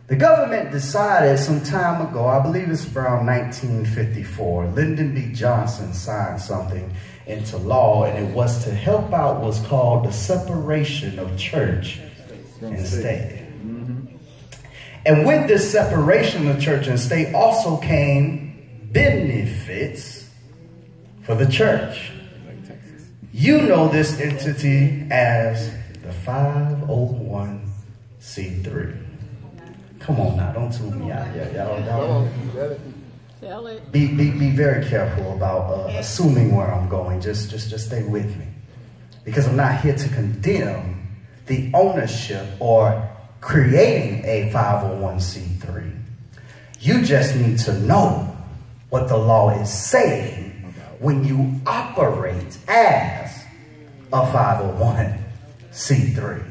The government decided some time ago, I believe it's around 1954, Lyndon B. Johnson signed something into law, and it was to help out what's called the separation of church and state. And with this separation of church and state also came benefits for the church. You know this entity as the 501c3. Come on now, don't tune me out. Y'all. Be very careful about assuming where I'm going. Just stay with me, because I'm not here to condemn the ownership or creating a 501c3. You just need to know what the law is saying when you operate as a 501c3.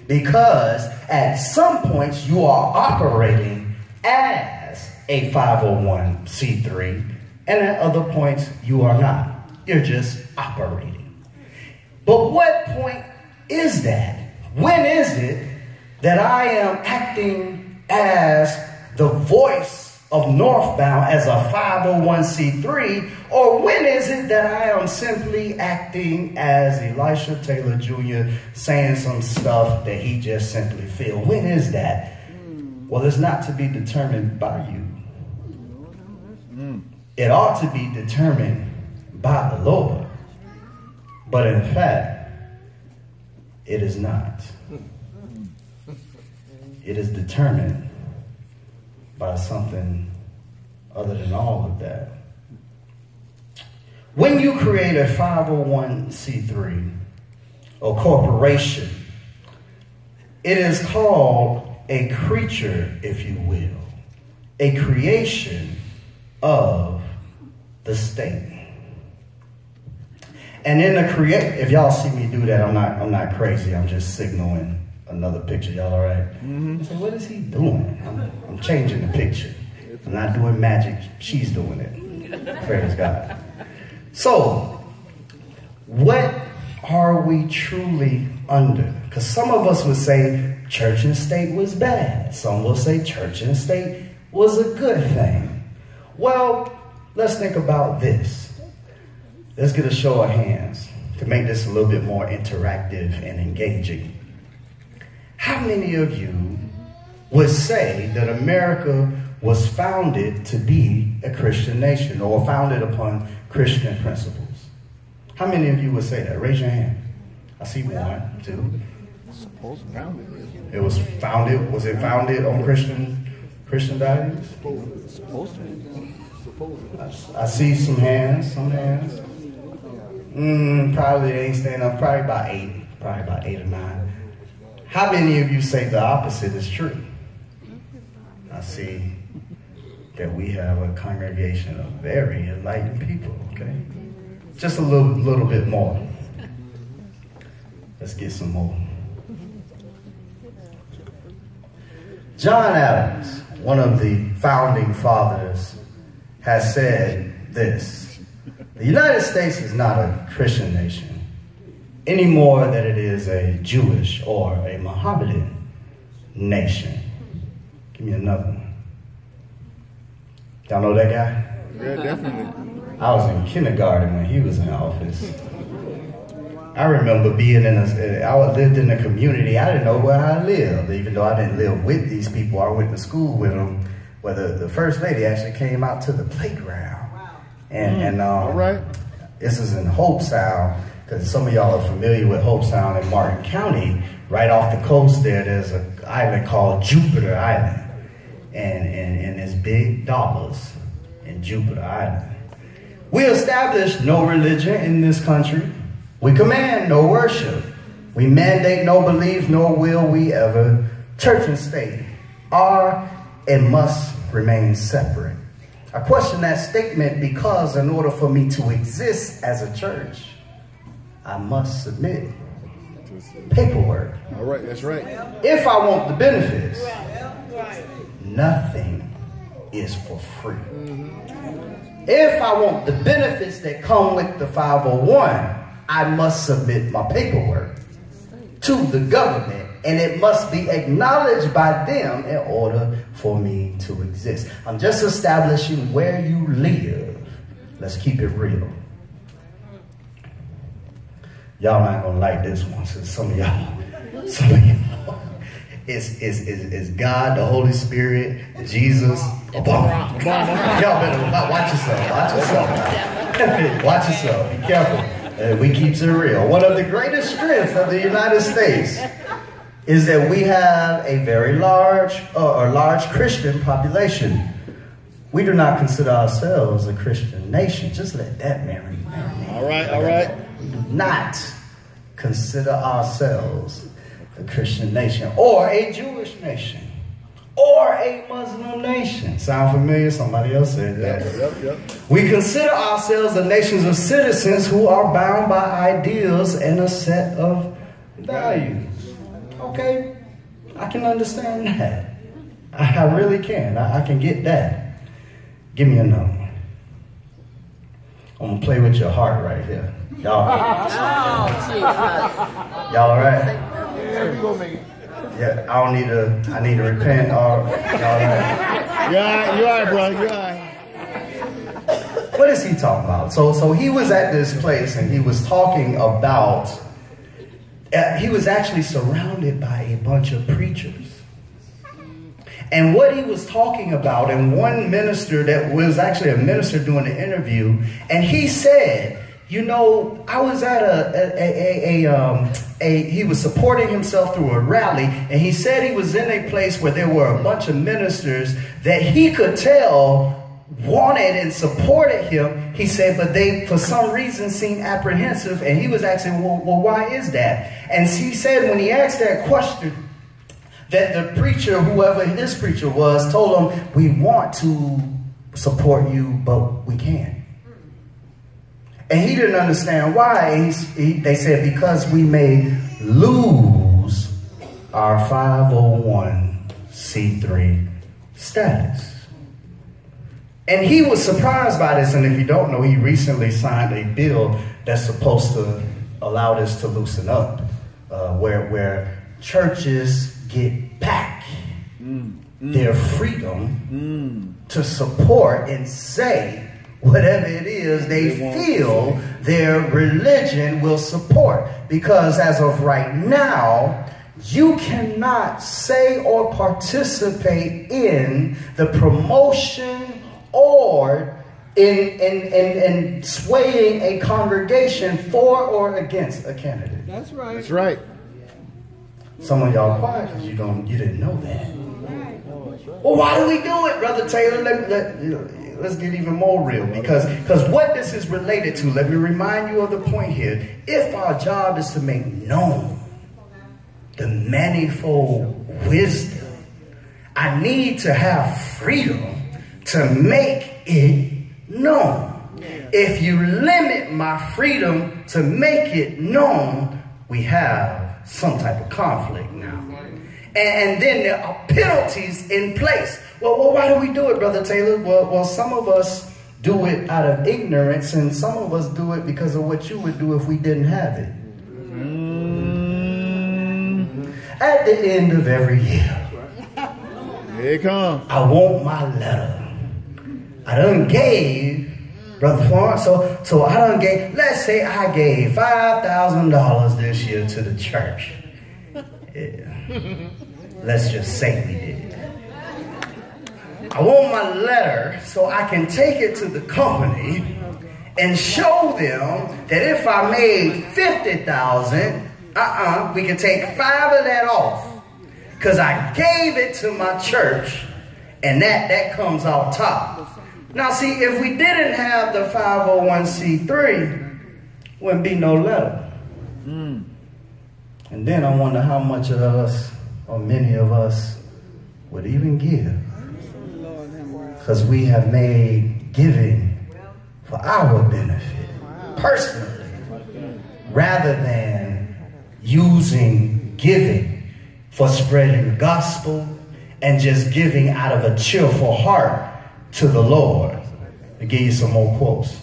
Because at some points you are operating as a 501c3, and at other points you are not. You're just operating. But what point is that? When is it that I am acting as the voice of Northbound as a 501c3, or when is it that I am simply acting as Elisha Taylor Jr. saying some stuff that he just simply feels? When is that? Well, it's not to be determined by you. It ought to be determined by the Lord. But in fact, it is not. It is determined by something other than all of that. When you create a 501c3 or corporation, it is called a creature, if you will, a creation of the state. And in the if y'all see me do that, I'm not crazy. I'm just signaling another picture. Y'all all right? So what is he doing? I'm changing the picture. I'm not doing magic. She's doing it. Praise God. So, what are we truly under? Because some of us would say church and state was bad. Some will say church and state was a good thing. Well, let's think about this. Let's get a show of hands to make this a little bit more interactive and engaging. How many of you would say that America was founded to be a Christian nation, or founded upon Christian principles? How many of you would say that? Raise your hand. I see 1, 2. It was founded. Was it founded on Christian values? I see some hands. Probably they ain't staying up. Probably about 8 or 9. How many of you say the opposite is true? I see that we have a congregation of very enlightened people, okay? Just a little bit more. Let's get some more. John Adams, one of the founding fathers, has said this: the United States is not a Christian nation any more than it is a Jewish or a Mohammedan nation. Give me another one. Y'all know that guy? Yeah, definitely. I was in kindergarten when he was in office. I remember being I lived in a community. I didn't know where I lived, even though I didn't live with these people. I went to school with them, where the first lady actually came out to the playground. And all right. This is in Hope Sound, because some of y'all are familiar with Hope Sound in Martin County. Right off the coast there's an island called Jupiter Island. And there's big dollars in Jupiter Island. We establish no religion in this country. We command no worship. We mandate no belief, nor will we ever. Church and state are and must remain separate. I question that statement because in order for me to exist as a church, I must submit paperwork. All right, that's right. If I want the benefits, nothing is for free. If I want the benefits that come with the 501, I must submit my paperwork to the government and it must be acknowledged by them in order for me to exist. I'm just establishing where you live. Let's keep it real. Y'all not gonna like this one. So some of y'all, is God, the Holy Spirit, Jesus, Obama. Y'all better watch yourself. Watch yourself. Watch yourself. Be careful. We keep it real. One of the greatest strengths of the United States is that we have a very large Christian population. We do not consider ourselves a Christian nation. Just let that marinate. All right, all right. We do not consider ourselves a Christian nation, or a Jewish nation, or a Muslim nation. Sound familiar? Somebody else said that. Yep. We consider ourselves a nation of citizens who are bound by ideals and a set of values. Okay, I can understand that. I really can. I can get that. Give me another one. I'm going to play with your heart right here. Y'all all right? Yeah, I need to repent. Y'all all right? Yeah, you all right, bro. You all right. What is he talking about? So he was at this place and he was talking about, he was actually surrounded by a bunch of preachers. And what he was talking about, and one minister that was actually a minister doing the interview, and he said, you know, I was at he was supporting himself through a rally, and he said he was in a place where there were a bunch of ministers that he could tell wanted and supported him. He said, but they, for some reason, seemed apprehensive, and he was asking, well, why is that? And he said when he asked that question, that the preacher, whoever this preacher was, told him, we want to support you, but we can't. And he didn't understand why. They said, because we may lose our 501c3 status. And he was surprised by this. And if you don't know, he recently signed a bill that's supposed to allow this to loosen up, where churches get back their freedom to support and say whatever it is they feel their religion will support. Because as of right now, you cannot say or participate in the promotion or in swaying a congregation for or against a candidate. That's right. That's right. Some of y'all quiet because you didn't know that. Well, why do we do it, Brother Taylor? Let's get even more real, because what this is related to, let me remind you of the point here. If our job is to make known the manifold wisdom, I need to have freedom to make it known. If you limit my freedom to make it known, we have some type of conflict now. And then there are penalties in place. Well, why do we do it, Brother Taylor? Well, some of us do it out of ignorance, and some of us do it because of what you would do if we didn't have it. At the end of every year, here it comes. I want my letter. I done gave, Brother Florence, so I done gave, let's say I gave $5,000 this year to the church. Yeah. Let's just say we did. I want my letter so I can take it to the company and show them that if I made $50,000, we can take $5 of that off, because I gave it to my church, and that comes off top. Now, see, if we didn't have the 501c3, wouldn't be no letter. And then I wonder how much of us, or many of us, would even give. Because we have made giving for our benefit, personally, rather than using giving for spreading the gospel and just giving out of a cheerful heart to the Lord. I'll give you some more quotes.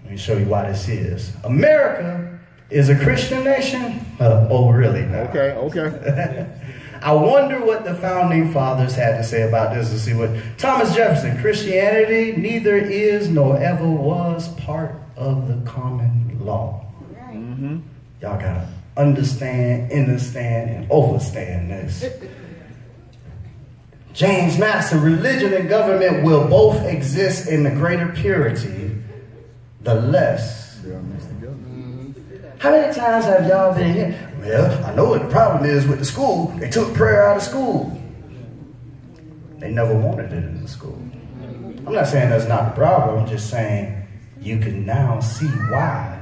Let me show you why this is. America is a Christian nation? Oh, really? No. Okay, okay. I wonder what the founding fathers had to say about this. To see what Thomas Jefferson, Christianity neither is nor ever was part of the common law. Mm-hmm. Y'all gotta understand, and overstand this. James Madison, religion and government will both exist in the greater purity, the less. How many times have y'all been here? Well, I know what the problem is with the school. They took prayer out of school. They never wanted it in the school. I'm not saying that's not the problem. I'm just saying you can now see why.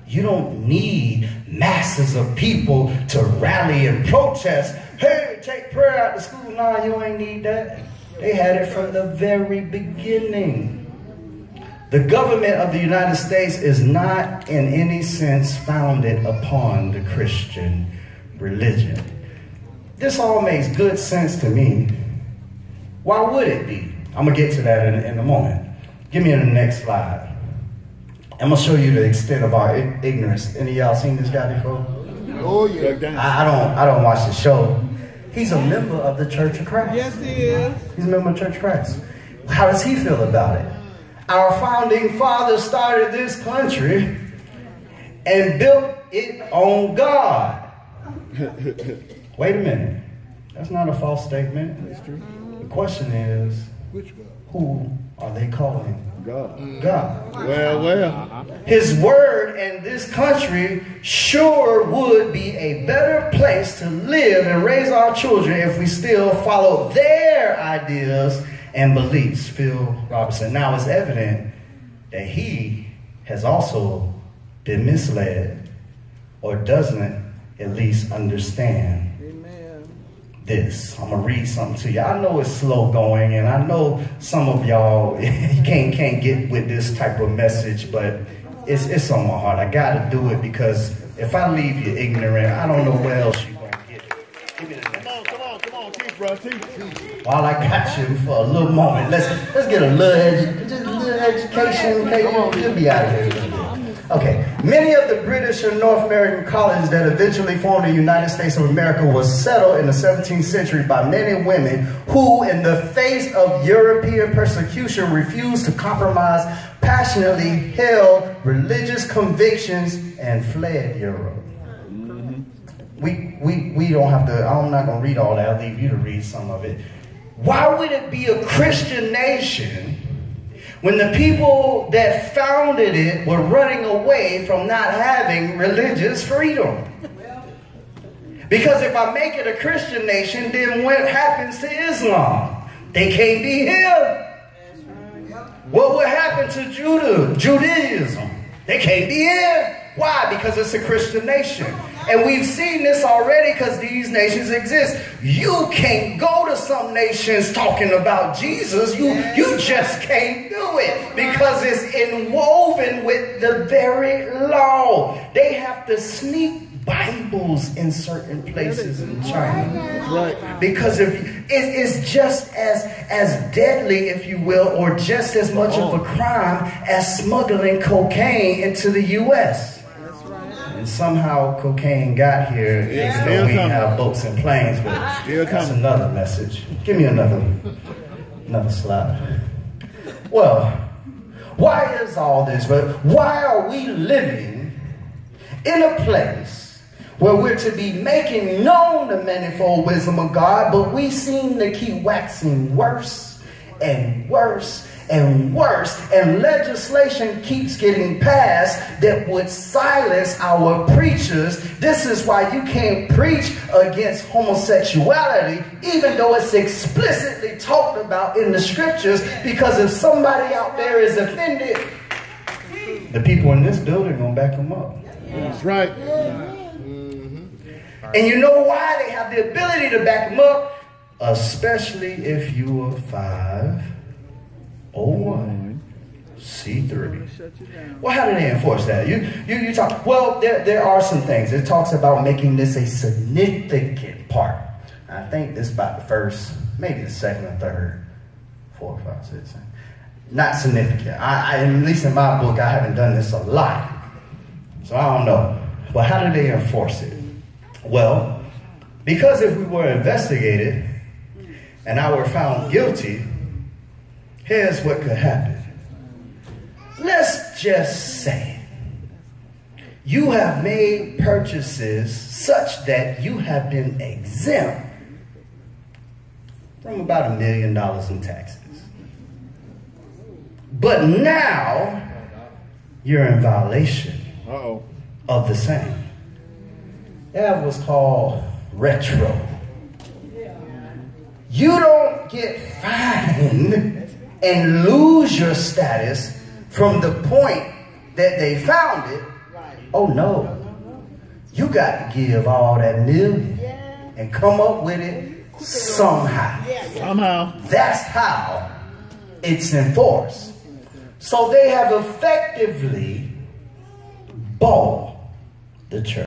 You don't need masses of people to rally and protest. Hey, take prayer out of school. Nah, you ain't need that. They had it from the very beginning. The government of the United States is not in any sense founded upon the Christian religion. This all makes good sense to me. Why would it be? I'm going to get to that in a moment. Give me the next slide. I'm going to show you the extent of our ignorance. Any of y'all seen this guy before? Oh, yeah. I don't watch the show. He's a member of the Church of Christ. Yes, he is. He's a member of the Church of Christ. How does he feel about it? Our founding fathers started this country and built it on God. Wait a minute. That's not a false statement. That's true. The question is, who are they calling? God. God. Well. His word and this country sure would be a better place to live and raise our children if we still follow their ideas and beliefs. Phil Robertson. Now it's evident that he has also been misled or doesn't at least understand this. I'm gonna read something to you. I know it's slow going, and I know some of y'all can't get with this type of message, but it's on my heart. I gotta do it because if I leave you ignorant, I don't know where else you're gonna get it. Give me the next. Come on, teach, bro, teach. While I got you for a little moment, let's get a little education. Okay, you'll be out of here a little bit. Okay, many of the British and North American colonies that eventually formed the United States of America was settled in the 17th century by men and women who, in the face of European persecution, refused to compromise, passionately held religious convictions, and fled Europe. We don't have to, I'm not going to read all that. I'll leave you to read some of it. Why would it be a Christian nation when the people that founded it were running away from not having religious freedom? Because if I make it a Christian nation, then what happens to Islam? They can't be here. What would happen to Judaism? They can't be here. Why? Because it's a Christian nation. And we've seen this already because these nations exist. You can't go to some nations talking about Jesus. You just can't do it because it's inwoven with the very law. They have to sneak Bibles in certain places in China. Right. Because it's just as deadly, if you will, or just as much of a crime as smuggling cocaine into the U.S. And somehow cocaine got here, even though we have boats and planes, but that's another message. Give me another slide. Well, why is all this? But why are we living in a place where we're to be making known the manifold wisdom of God, but we seem to keep waxing worse and worse and worse, and legislation keeps getting passed that would silence our preachers? This is why you can't preach against homosexuality, even though it's explicitly talked about in the scriptures, because if somebody out there is offended, the people in this building are going to back them up. That's right. And you know why they have the ability to back them up? Especially if you are 501c3. Well, how do they enforce that? You talk. Well, there are some things. It talks about making this a significant part. I think this is about the first, maybe the second or third, 4, 5, 6, 7. Not significant. At least in my book, I haven't done this a lot. So I don't know. Well, how do they enforce it? Well, because if we were investigated and I were found guilty, here's what could happen. Let's just say you have made purchases such that you have been exempt from about $1 million in taxes. But now you're in violation of the same. That was called retro. You don't get fined and lose your status from the point that they found it. Oh no. You got to give all that $1 million and come up with it somehow. That's how it's enforced. So they have effectively bought the church.